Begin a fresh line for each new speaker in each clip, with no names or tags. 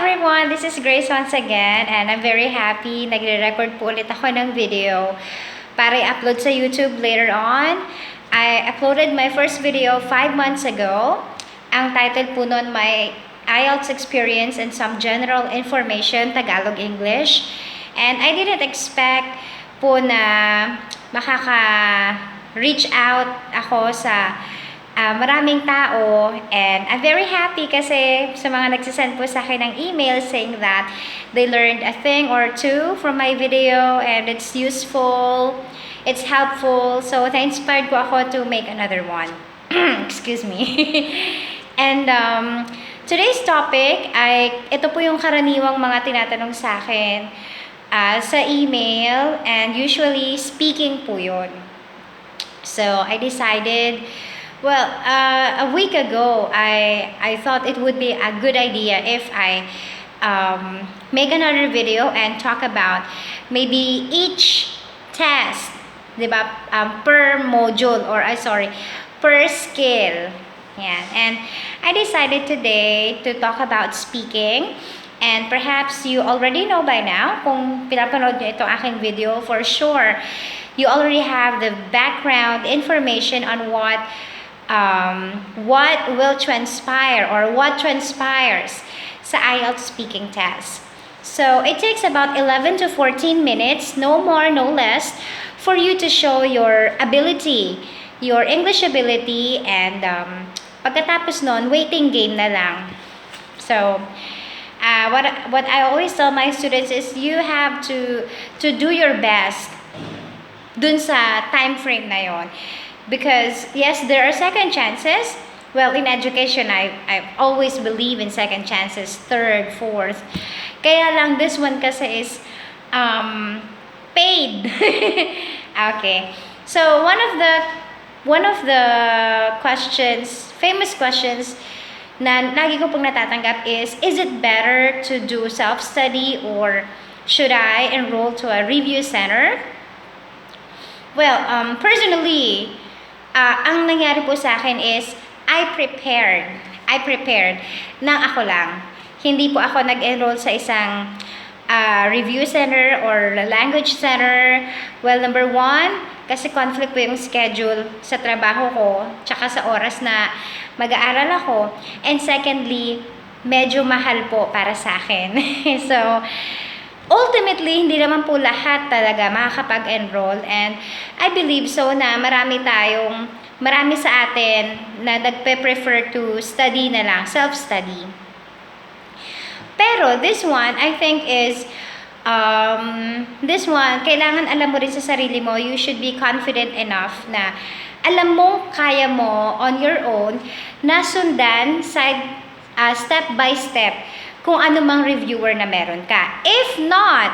everyone! This is Grace once again and I'm very happy. Nagre-record po ulit ako ng video para i-upload sa YouTube later on. I uploaded my first video 5 months ago. Ang title po nun, My IELTS Experience and Some General Information, Tagalog-English. And I didn't expect po na makaka-reach out ako sa maraming tao, and I'm very happy kasi sa mga nagsisend po sa akin ng email saying that they learned a thing or two from my video and it's useful, it's helpful, so na-inspired po ako to make another one. Excuse me. And today's topic ay ito po yung karaniwang mga tinatanong sa akin sa email, and usually speaking po yun. So I decided, well, a week ago, I thought it would be a good idea if I make another video and talk about maybe each test, diba, per module, or per skill. Yeah. And I decided today to talk about speaking. And perhaps you already know by now, kung pinapanood nyo itong aking video, for sure, you already have the background information on what will transpire or what transpires sa IELTS Speaking Test. So, it takes about 11 to 14 minutes, no more, no less, for you to show your ability, your English ability, and pagkatapos nun, waiting game na lang. So, what I always tell my students is you have to do your best dun sa time frame na yon. Because yes, there are second chances. Well, in education, I always believe in second chances, third, fourth. Kaya lang this one kasi is paid. Okay. So one of the questions, famous questions na lagi ko pong natatanggap is it better to do self-study or should I enroll to a review center? Well, personally, ang nangyari po sa akin is I prepared nang ako lang. Hindi po ako nag-enroll sa isang review center or language center. Well, number one, kasi conflict po yung schedule sa trabaho ko tsaka sa oras na mag-aaral ako. And secondly, medyo mahal po para sa akin. So, ultimately, hindi naman po lahat talaga makakapag-enroll, and I believe so na marami sa atin na nagpe-prefer to study na lang, self-study. Pero this one, I think is, this one, kailangan alam mo rin sa sarili mo, you should be confident enough na alam mo, kaya mo on your own, na sundan step by step kung ano mang reviewer na meron ka. If not,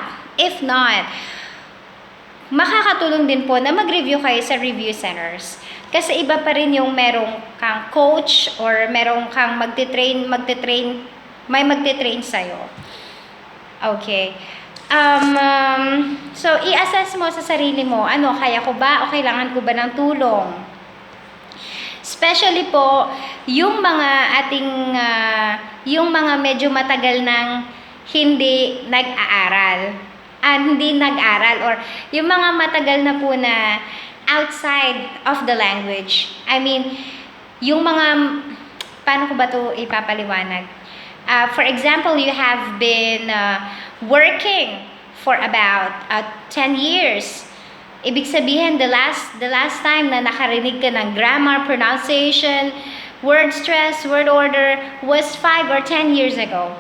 makakatulong din po na mag-review kayo sa review centers. Kasi iba pa rin yung merong kang coach or merong kang may magte-train sa'yo. Okay. So, i-assess mo sa sarili mo, kaya ko ba o kailangan ko ba ng tulong? Especially po, yung mga medyo matagal nang hindi nag-aaral. Or yung mga matagal na po na outside of the language. I mean, yung mga, paano ko ba ito ipapaliwanag? For example, you have been working for about 10 years. Ibig sabihin, the last time na nakarinig ka ng grammar, pronunciation, word stress, word order was 5 or 10 years ago.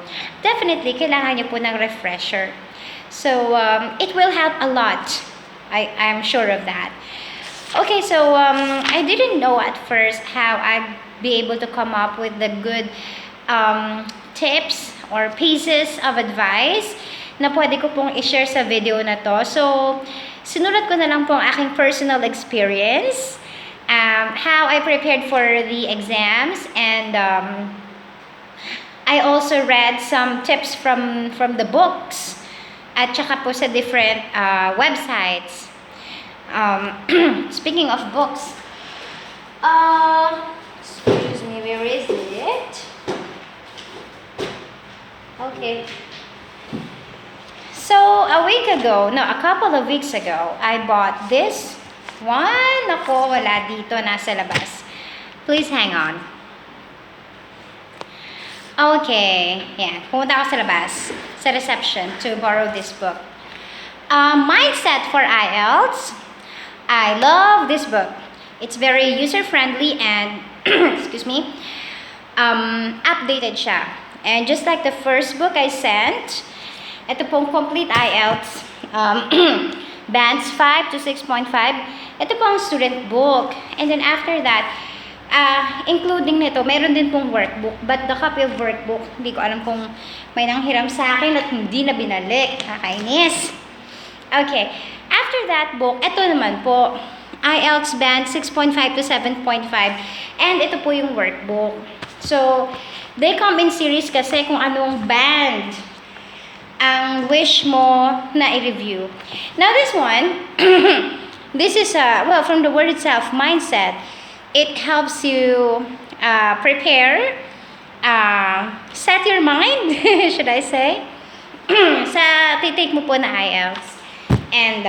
Definitely, kailangan niyo po ng refresher. So, it will help a lot. I'm sure of that. Okay, so I didn't know at first how I'd be able to come up with the good tips or pieces of advice na pwede ko pong i-share sa video na to. So, sinulat ko na lang po ang aking personal experience, how I prepared for the exams, and I also read some tips from the books at saka po sa different websites. Speaking of books, excuse me, where is it? Okay. So, a couple of weeks ago, I bought this one. Nako, wala dito, nasa labas. Please hang on. Okay, yeah. Pumunta ako sa labas, sa reception, to borrow this book. Mindset for IELTS. I love this book. It's very user-friendly and, excuse me, updated siya. And just like the first book I sent, ito pong Complete IELTS, Bands 5 to 6.5. Ito pong student book. And then after that, including nito, mayroon din pong workbook. But the copy of workbook, hindi ko alam kung may nanghiram sa akin at hindi na binalik. Kakainis. Okay. After that book, ito naman po, IELTS Band 6.5 to 7.5. And ito po yung workbook. So, they come in series kasi kung anong band ang wish mo na i-review. Now this one, this is, well, from the word itself, mindset. It helps you prepare, set your mind, should I say, sa titake mo po na IELTS. And,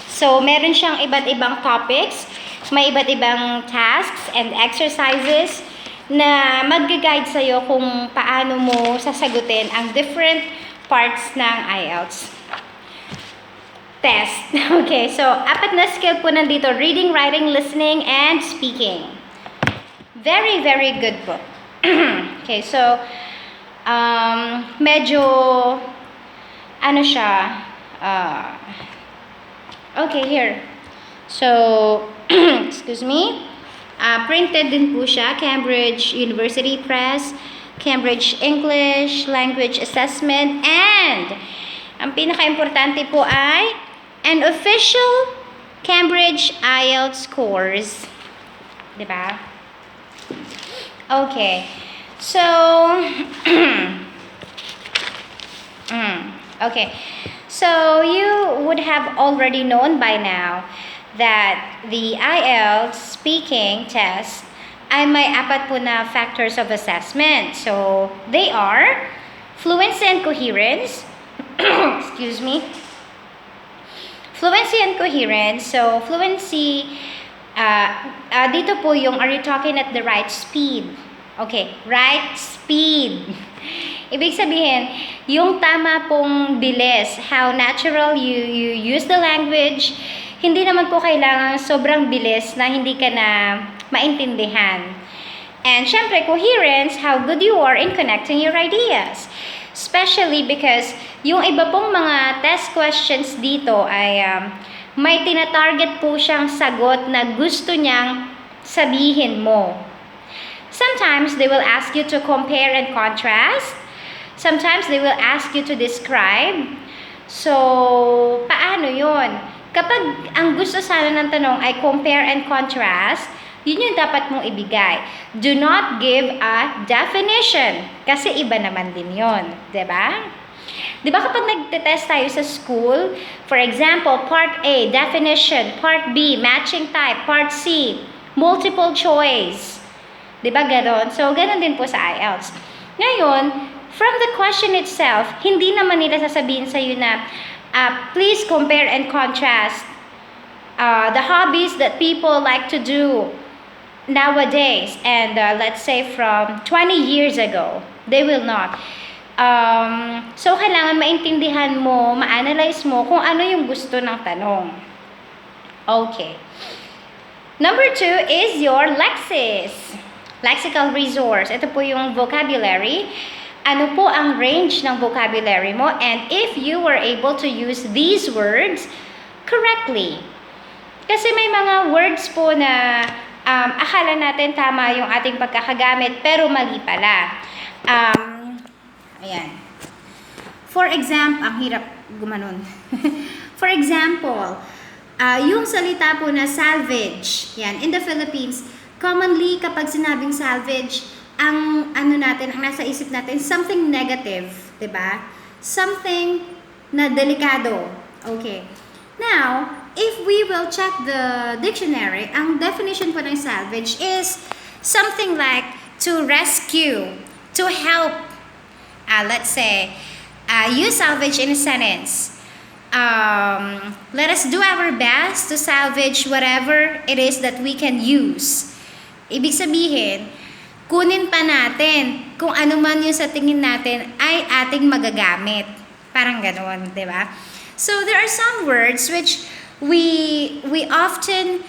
so, meron siyang iba't ibang topics, may iba't ibang tasks and exercises na mag-guide sa'yo kung paano mo sasagutin ang different parts ng IELTS test. Okay, so, 4 na skill po nandito. Reading, writing, listening, and speaking. Very, very good book. Okay, so, medyo, ano siya, okay, here. So, excuse me. Printed din po siya, Cambridge University Press, Cambridge English Language Assessment, and ang pinaka-importante po ay an official Cambridge IELTS course. Diba? Okay. So, okay. So, you would have already known by now that the IELTS Speaking Test ay may 4 po na factors of assessment. So, they are Fluency and Coherence. Excuse me. Fluency and Coherence. So, fluency, dito po yung, are you talking at the right speed? Okay, right speed. Ibig sabihin, yung tama pong bilis, how natural you use the language. Hindi naman po kailangan sobrang bilis na hindi ka na maintindihan. And syempre, coherence, how good you are in connecting your ideas. Especially because yung iba pong mga test questions dito ay may tinatarget po siyang sagot na gusto niyang sabihin mo. Sometimes they will ask you to compare and contrast. Sometimes they will ask you to describe. So, paano yun? Kapag ang gusto sana ng tanong ay compare and contrast, yun yung dapat mong ibigay. Do not give a definition. Kasi iba naman din yun. Diba? Diba kapag nagtetest tayo sa school, for example, Part A, definition. Part B, matching type. Part C, multiple choice. Diba ganon? So, ganon din po sa IELTS. Ngayon, from the question itself, hindi naman nila sasabihin sa'yo na please compare and contrast the hobbies that people like to do nowadays and let's say from 20 years ago. They will not. So, kailangan maintindihan mo, ma-analyze mo kung ano yung gusto ng tanong. Okay. Number 2 is your lexis. Lexical resource. Ito po yung vocabulary. Ano po ang range ng vocabulary mo and if you were able to use these words correctly. Kasi may mga words po na akala natin tama yung ating pagkakagamit pero mali pala. Ayan. For example, ang hirap gumanon. For example, yung salita po na salvage. Yan, in the Philippines, commonly kapag sinabing salvage, ang ano natin, ang nasa isip natin, something negative, 'di ba? Something na delikado. Okay. Now, if we will check the dictionary, ang definition po ng salvage is something like to rescue, to help, let's say, use salvage in a sentence. Let us do our best to salvage whatever it is that we can use. Ibig sabihin, kunin pa natin kung ano man yung sa tingin natin ay ating magagamit. Parang ganoon, di ba? So there are some words which we often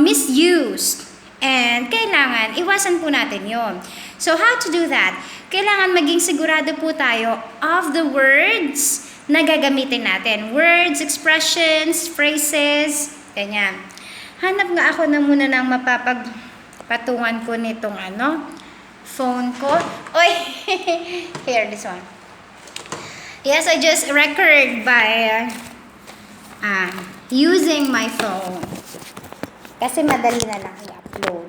misuse, and kailangan iwasan po natin yon. So how to do that? Kailangan maging sigurado po tayo of the words na gagamitin natin. Words, expressions, phrases, ganyan. Hanap nga ako na muna ng mapapagpatungan ko nitong phone ko. Oy! Here, this one. Yes, I just record by using my phone. Kasi madali na lang i-upload.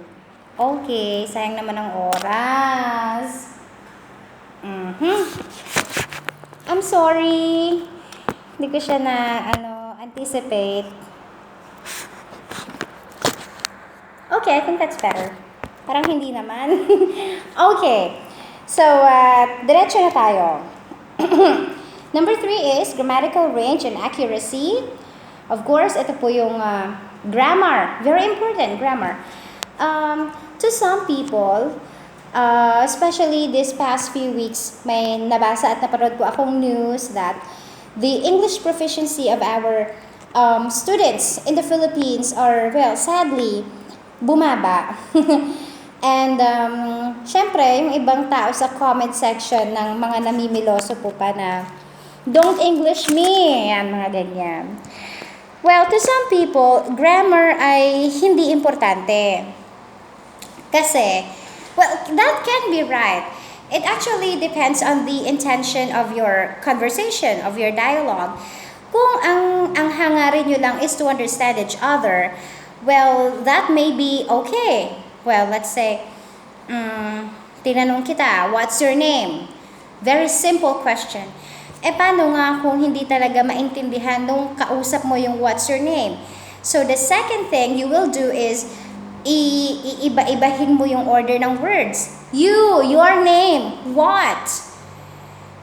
Okay, sayang naman ang oras. I'm sorry. Hindi ko siya na anticipate. Okay, I think that's better. Parang hindi naman. Okay. So, diretso na tayo. Number 3 is grammatical range and accuracy. Of course, ito po yung grammar. Very important, grammar. To some people, especially this past few weeks, may nabasa at napanood po akong news that the English proficiency of our students in the Philippines are, well, sadly, bumaba. And, syempre, yung ibang tao sa comment section ng mga namimiloso po pa na, don't English me, yan, mga ganyan. Well, to some people, grammar ay hindi importante. Kasi, well, that can be right. It actually depends on the intention of your conversation, of your dialogue. Kung ang hangarin nyo lang is to understand each other, well, that may be okay. Well, let's say, tinanong kita, what's your name? Very simple question. Paano nga kung hindi talaga maintindihan nung kausap mo yung what's your name? So, the second thing you will do is, iiba-ibahin mo yung order ng words. You, your name, what?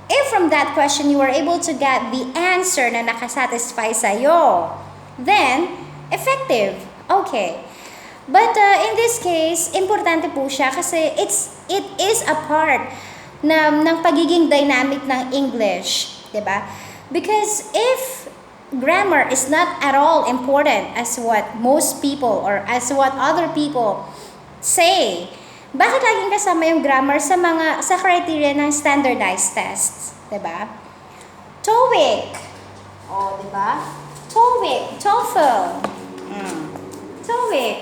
If from that question you are able to get the answer na nakasatisfy sa'yo, then, effective. Okay. But in this case, importante po siya kasi it is a part ng pagiging dynamic ng English, 'di ba? Because if grammar is not at all important as what most people or as what other people say, bakit laging kasama yung grammar sa criteria ng standardized tests, 'di ba? TOEIC. Oh, 'di ba? TOEIC, TOEFL. TOEIC,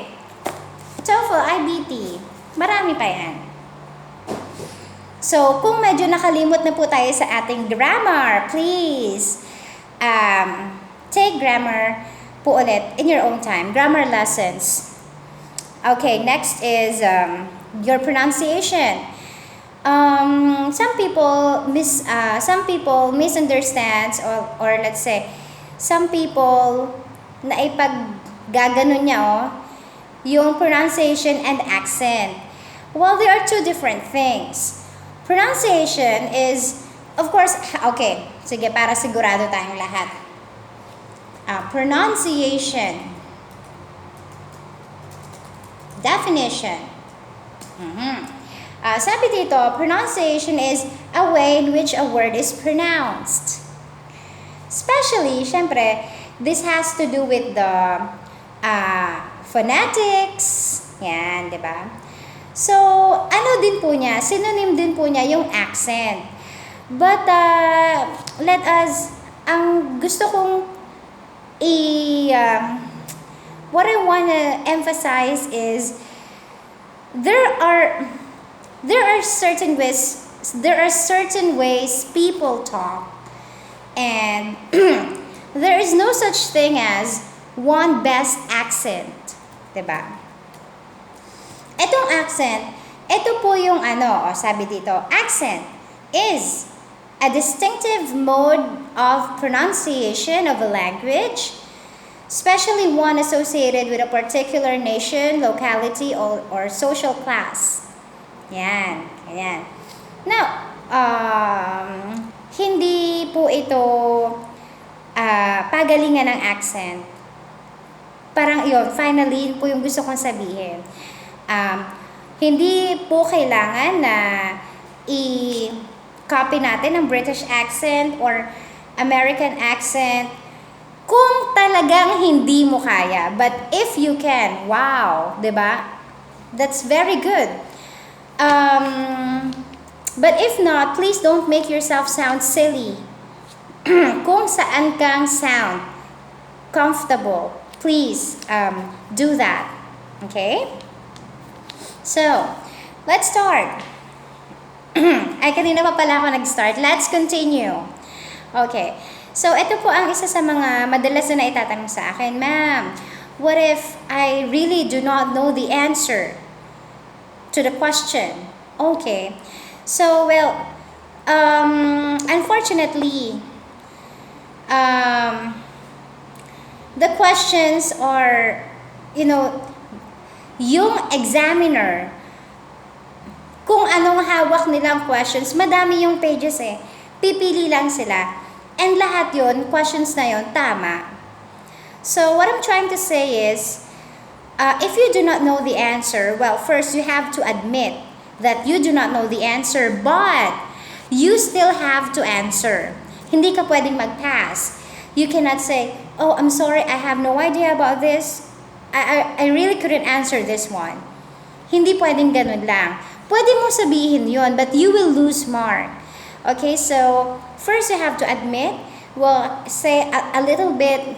TOEFL, IBT. Marami pa yan. So, kung medyo nakalimot na po tayo sa ating grammar, please take grammar po ulit in your own time. Grammar lessons. Okay, next is your pronunciation. Some people misunderstands or let's say some people na gaganon niya, yung pronunciation and accent. Well, there are two different things. Pronunciation is, of course, okay, sige, para sigurado tayong lahat. Pronunciation. Definition. Sabi dito, pronunciation is a way in which a word is pronounced. Especially, syempre, this has to do with the phonetics, yan, di ba? So, ano din po niya, synonym din po niya yung accent. But, let us, ang gusto kong what I want to emphasize is, there are certain ways people talk, and there is no such thing as one best accent. Diba? Etong accent, ito po yung sabi dito, accent is a distinctive mode of pronunciation of a language, especially one associated with a particular nation, locality, or social class. Yan. Now, hindi po ito pagalingan ng accent. Parang yun, finally, yun po yung gusto kong sabihin. Hindi po kailangan na i-copy natin ang British accent or American accent kung talagang hindi mo kaya. But if you can, wow, 'di ba? That's very good. But if not, please don't make yourself sound silly. Kung saan kang sound comfortable, please do that. Okay? So, let's start. Ay, kanina pa pala ako nag-start. Let's continue. Okay. So, ito po ang isa sa mga madalas na naitatanong sa akin. Ma'am, what if I really do not know the answer to the question? Okay. So, well, unfortunately, the questions are, yung examiner, kung anong hawak nilang questions, madami yung pages eh. Pipili lang sila. And lahat yun, questions na yun, tama. So, what I'm trying to say is, if you do not know the answer, well, first you have to admit that you do not know the answer, but you still have to answer. Hindi ka pwedeng mag-pass. You cannot say, oh, I'm sorry, I have no idea about this. I really couldn't answer this one. Hindi pwedeng ganun lang. Pwede mo sabihin yon, but you will lose mark. Okay, so first you have to admit, well, say a little bit,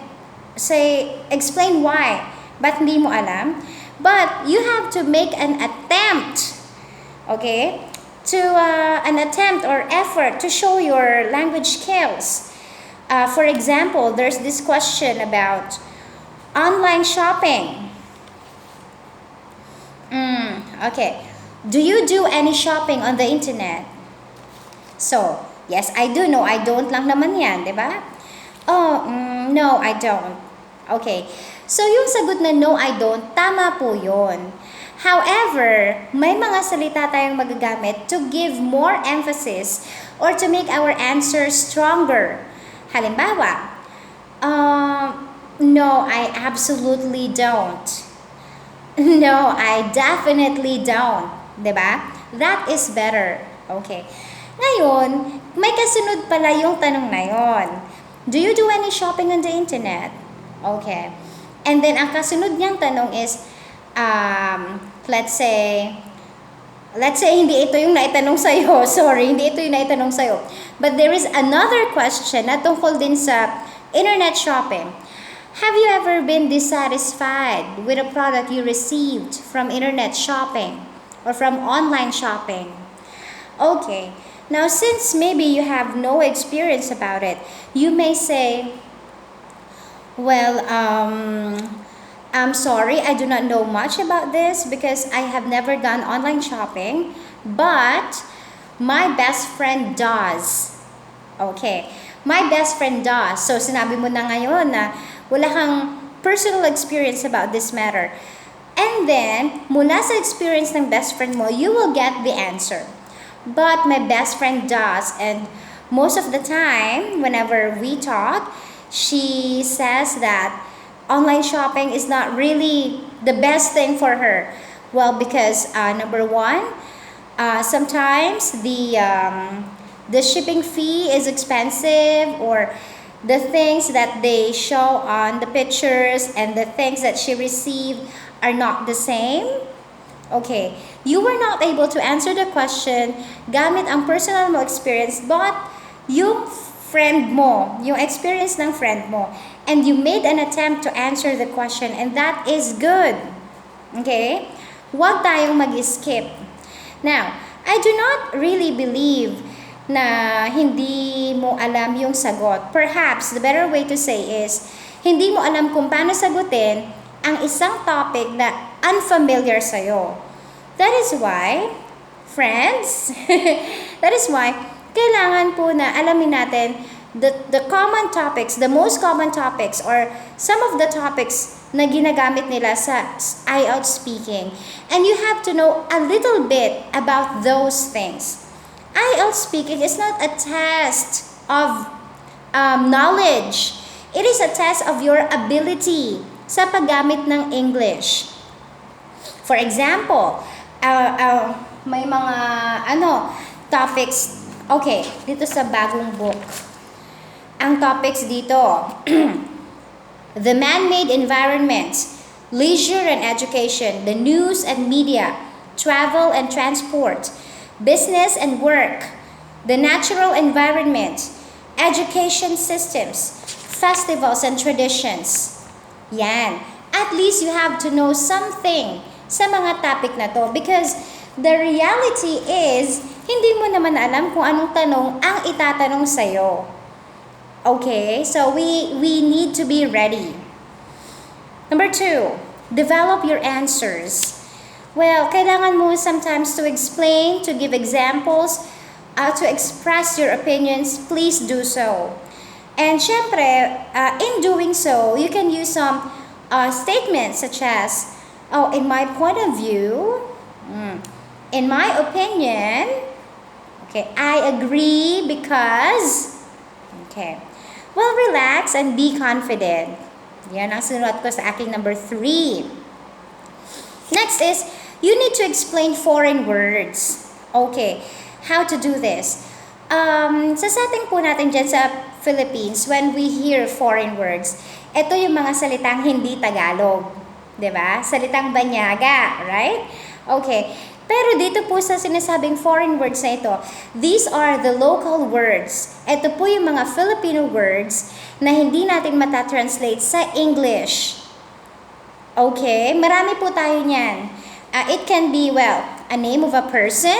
explain why, but hindi mo alam. But you have to make an attempt, okay, an attempt or effort to show your language skills. For example, there's this question about online shopping. Okay. Do you do any shopping on the internet? So, yes, I do. No, I don't lang naman yan, di ba? Oh, no, I don't. Okay. So, yung sagot na no, I don't, tama po yun. However, may mga salita tayong magagamit to give more emphasis or to make our answer stronger. Halimbawa, no, I absolutely don't. No, I definitely don't. 'Di ba? That is better. Okay. Ngayon, may kasunod pala yung tanong na yon. Do you do any shopping on the internet? Okay. And then, ang kasunod niyang tanong is, let's say, hindi ito yung naitanong sa'yo. Sorry, hindi ito yung naitanong sa'yo. But there is another question na tungkol din sa internet shopping. Have you ever been dissatisfied with a product you received from internet shopping or from online shopping? Okay. Now, since maybe you have no experience about it, you may say, well, I'm sorry, I do not know much about this because I have never done online shopping, but my best friend does. Okay. My best friend does. So, sinabi mo na ngayon na wala kang personal experience about this matter. And then, mula sa experience ng best friend mo, you will get the answer. But my best friend does. And most of the time, whenever we talk, she says that online shopping is not really the best thing for her. Well, because number one, sometimes the shipping fee is expensive, or the things that they show on the pictures and the things that she received are not the same. Okay, you were not able to answer the question gamit ang personal mo experience, but yung friend mo, yung experience ng friend mo, and you made an attempt to answer the question, and that is good. Okay? Huwag tayong mag-skip. Now, I do not really believe na hindi mo alam yung sagot. Perhaps, the better way to say is, hindi mo alam kung paano sagutin ang isang topic na unfamiliar sa'yo. That is why, friends, that is why, kailangan po na alamin natin the common topics, the most common topics, or some of the topics na ginagamit nila sa IELTS speaking. And you have to know a little bit about those things. IELTS speaking is not a test of knowledge. It is a test of your ability sa paggamit ng English. For example, may mga topics. Okay, dito sa bagong book. Ang topics dito, the man-made environment, leisure and education, the news and media, travel and transport, business and work, the natural environment, education systems, festivals and traditions. Yan. At least you have to know something sa mga topic na to because the reality is, hindi mo naman alam kung anong tanong ang itatanong sa'yo. Okay? So, we need to be ready. Number 2, develop your answers. Well, kailangan mo sometimes to explain, to give examples, to express your opinions. Please do so. And syempre, in doing so, you can use some statements such as, in my point of view, in my opinion, okay, I agree because, okay. Well, relax and be confident. Yan ang sinulat ko sa aking number 3. Next is, you need to explain foreign words. Okay, how to do this? Sa setting po natin dyan sa Philippines, when we hear foreign words, ito yung mga salitang hindi Tagalog. 'Di ba? Salitang banyaga, right? Okay. Pero dito po sa sinasabing foreign words na ito, these are the local words. Ito po yung mga Filipino words na hindi natin matatranslate sa English. Okay? Marami po tayo niyan. It can be, well, a name of a person,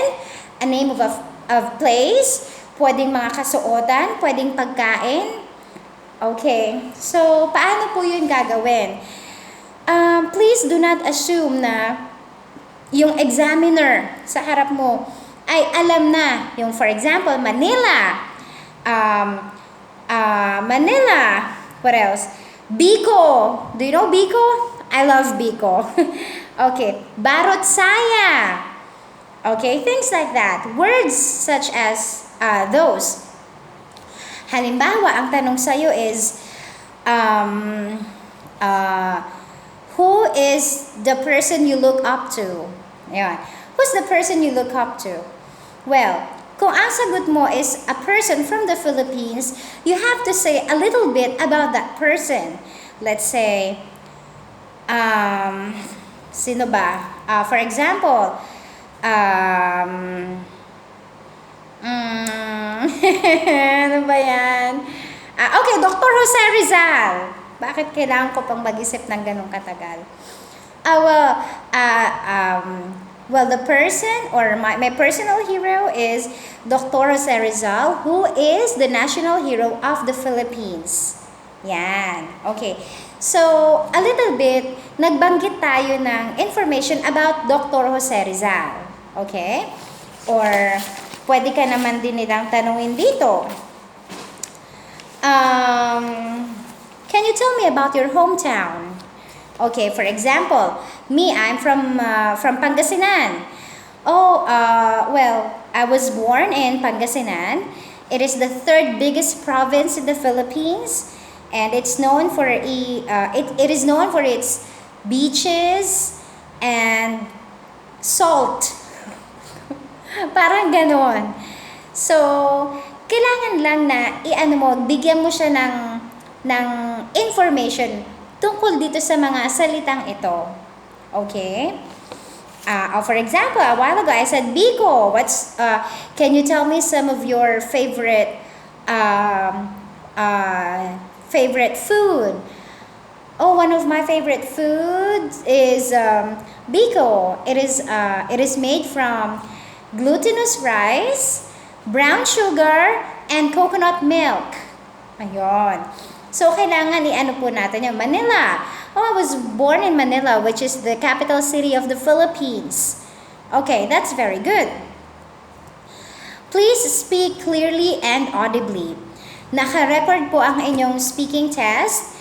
a name of a place, pwedeng mga kasuotan, pwedeng pagkain. Okay? So, paano po yun gagawin? Please do not assume na yung examiner sa harap mo ay alam na. Yung for example, Manila. Manila. What else? Bicol. Do you know Bicol? I love Bicol. Okay. Barot Saya. Okay, things like that. Words such as those. Halimbawa, ang tanong sa'yo is, who is the person you look up to? Ayan. Who's the person you look up to? Well, kung ang sagot mo is a person from the Philippines, you have to say a little bit about that person. Let's say, sino ba? For example, ano ba yan? Okay, Dr. Jose Rizal. Bakit kailangan ko pang mag-isip ng ganong katagal? Well, the person or my personal hero is Dr. Jose Rizal, who is the national hero of the Philippines. Yan. Okay. So, a little bit, nagbanggit tayo ng information about Dr. Jose Rizal. Okay? Or, pwede ka naman din nilang tanungin dito. Can you tell me about your hometown? Okay, for example, me, I'm from Pangasinan. Well, I was born in Pangasinan. It is the third biggest province in the Philippines, and it's known for it is known for its beaches and salt. Parang ganon. So, kailangan lang na bigyan mo siya ng information tungkol dito sa mga salitang ito. Okay? For example, a while ago I said, Biko, can you tell me some of your favorite food? Oh, one of my favorite foods is Biko. It is made from glutinous rice, brown sugar, and coconut milk. Ayun. So, kailangan po natin yung Manila. Oh, I was born in Manila, which is the capital city of the Philippines. Okay, that's very good. Please speak clearly and audibly. Naka-record po ang inyong speaking test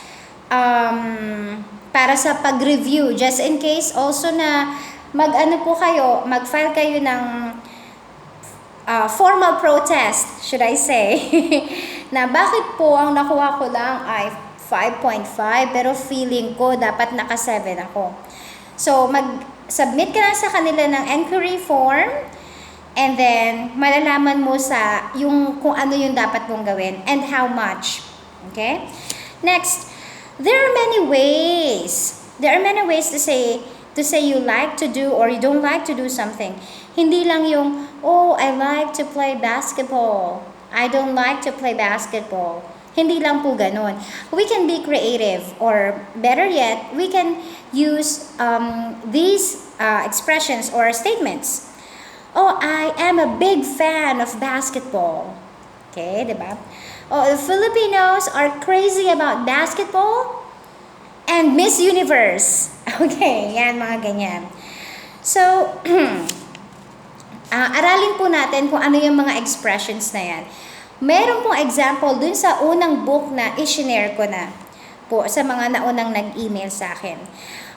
para sa pag-review. Just in case also na mag-file kayo ng formal protest, should I say, na bakit po ang nakuha ko lang ay 5.5 pero feeling ko dapat naka 7 ako. So, mag-submit ka lang sa kanila ng inquiry form and then malalaman mo sa kung ano yung dapat mong gawin and how much. Okay? Next, there are many ways. There are many ways to say you like to do or you don't like to do something. Hindi lang yung, oh, I like to play basketball. I don't like to play basketball. Hindi lang po ganun. We can be creative, or better yet, we can use these expressions or statements. Oh, I am a big fan of basketball. Okay, diba? Oh, the Filipinos are crazy about basketball and Miss Universe. Okay, yan mga ganyan. So, aralin po natin kung ano yung mga expressions na yan. Meron pong example dun sa unang book na i-share ko na po sa mga naunang nag-email sa akin.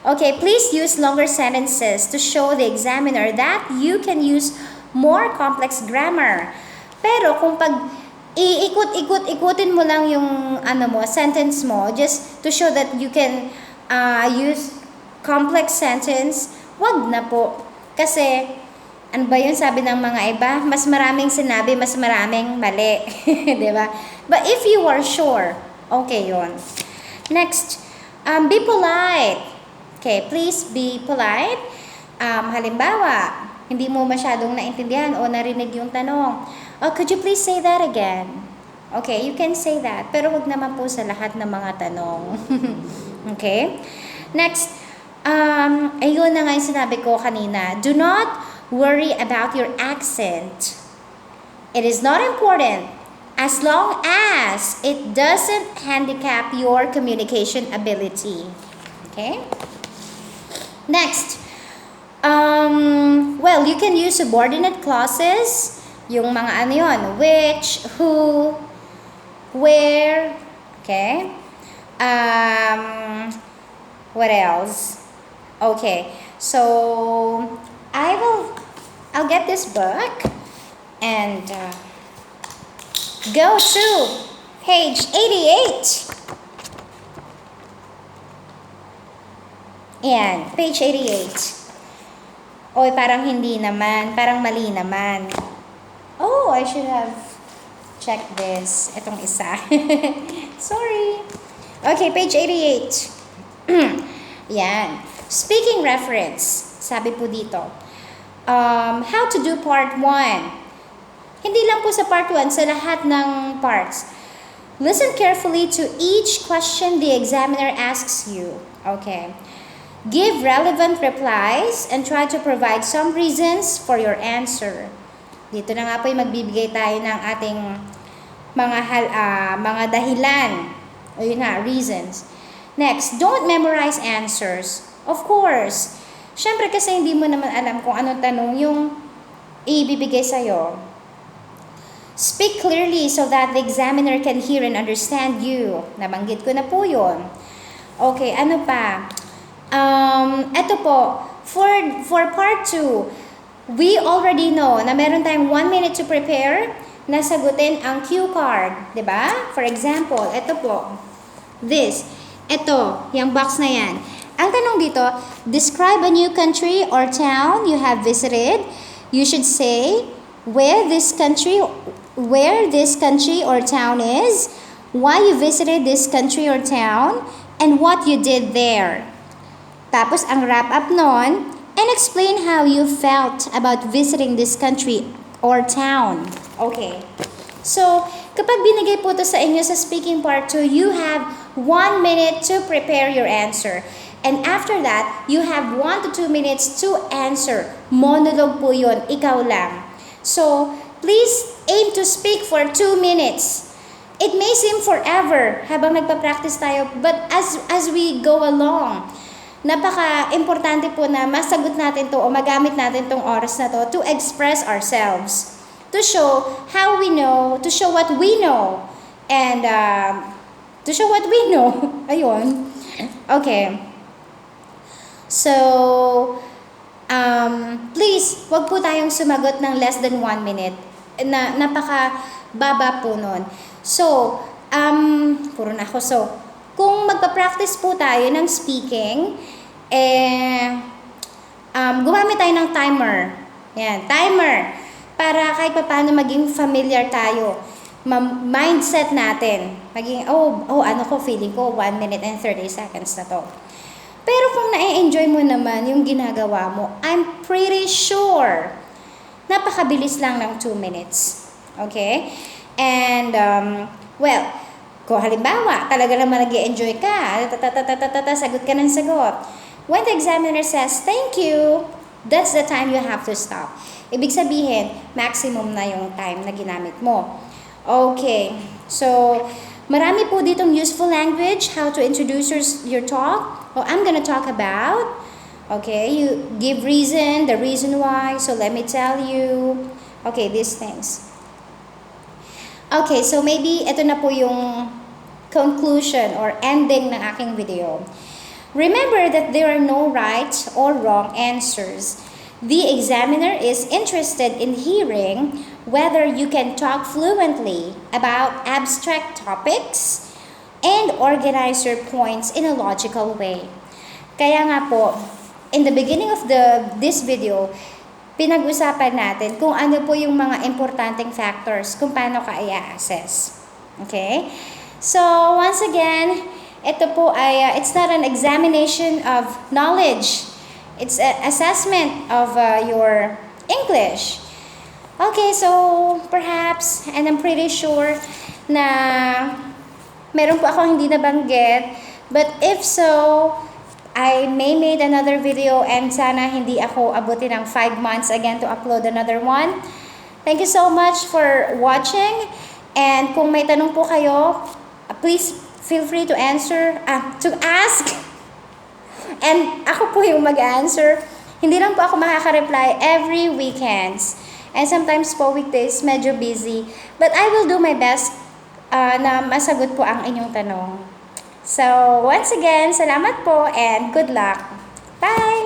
Okay, please use longer sentences to show the examiner that you can use more complex grammar. Pero kung pag ikutin mo lang yung sentence mo just to show that you can use complex sentence, wag na po. Kasi ano ba yun sabi ng mga iba? Mas maraming sinabi, mas maraming mali. Diba? But if you are sure, okay yun. Next, be polite. Okay, please be polite. Halimbawa, hindi mo masyadong naintindihan o narinig yung tanong. Oh, could you please say that again? Okay, you can say that. Pero wag naman po sa lahat ng mga tanong. Okay? Next, ayun na nga yung sinabi ko kanina. Do not worry about your accent. It is not important as long as it doesn't handicap your communication ability. Okay? Next, well, you can use subordinate clauses. Yung mga ano yun, which, who, where, okay? What else? Okay, so I'll get this book and go to page 88. Yan, page 88. Oy, parang hindi naman, parang mali naman. Oh, I should have checked this. Itong isa. Sorry. Okay, page 88. Yan. Speaking reference. Sabi po dito. How to do part 1. Hindi lang po sa part 1, sa lahat ng parts. Listen carefully to each question the examiner asks you. Okay. Give relevant replies and try to provide some reasons for your answer. Dito na nga po yung magbibigay tayo ng ating mga dahilan. O yun na, reasons. Next, don't memorize answers. Of course. Siyempre kasi hindi mo naman alam kung anong tanong yung ibibigay sa'yo. Speak clearly so that the examiner can hear and understand you. Nabanggit ko na po yun. Okay, ano pa? Ito po, for part 2, we already know na meron tayong 1 minute to prepare na sagutin ang cue card. Diba? For example, ito po. Ito, yung box na yan. Ang tanong dito, describe a new country or town you have visited. You should say where this country or town is, why you visited this country or town, and what you did there. Tapos, ang wrap-up nun, and explain how you felt about visiting this country or town. Okay. So, kapag binigay po ito sa inyo sa speaking part 2, you have 1 minute to prepare your answer. And after that, you have 1 to 2 minutes to answer. Monologue po yun, ikaw lang. So, please aim to speak for 2 minutes. It may seem forever habang nagpa-practice tayo, but as we go along, napaka-importante po na masagot natin to o magamit natin tong oras na to express ourselves, to show how we know, to show what we know, and to show what we know. Ayun. Okay. So, please, wag po tayong sumagot ng less than 1 minute. na napaka-baba po nun. So, puro na ako. So, kung magpa-practice po tayo ng speaking, gumamit tayo ng timer. Yan, timer. Para kahit paano maging familiar tayo. Mindset natin. Maging, feeling ko, 1 minute and 30 seconds na to. Pero kung na-enjoy mo naman yung ginagawa mo, I'm pretty sure, napakabilis lang ng 2 minutes. Okay? And, kung halimbawa, talaga naman nag-i-enjoy ka, sagot ka ng sagot. When the examiner says, thank you, that's the time you have to stop. Ibig sabihin, maximum na yung time na ginamit mo. Okay, so marami po ditong useful language, how to introduce your talk. I'm gonna talk about, okay, you give reason, the reason why, so let me tell you, okay, these things. Okay, so maybe ito na po yung conclusion or ending ng aking video. Remember that there are no right or wrong answers. The examiner is interested in hearing whether you can talk fluently about abstract topics and organize your points in a logical way. Kaya nga po, in the beginning of this video, pinag-usapan natin kung ano po yung mga importanteng factors kung paano ka i-assess. Okay? So, once again, ito po ay, it's not an examination of knowledge. It's an assessment of your English. Okay, so perhaps, and I'm pretty sure na meron po akong hindi nabanggit, but if so, I may made another video and sana hindi ako abutin ng 5 months again to upload another one. Thank you so much for watching, and kung may tanong po kayo, please feel free to ask. And ako po yung mag-answer. Hindi lang po ako makaka-reply every weekends. And sometimes po weekdays, medyo busy. But I will do my best na masagot po ang inyong tanong. So, once again, salamat po and good luck. Bye!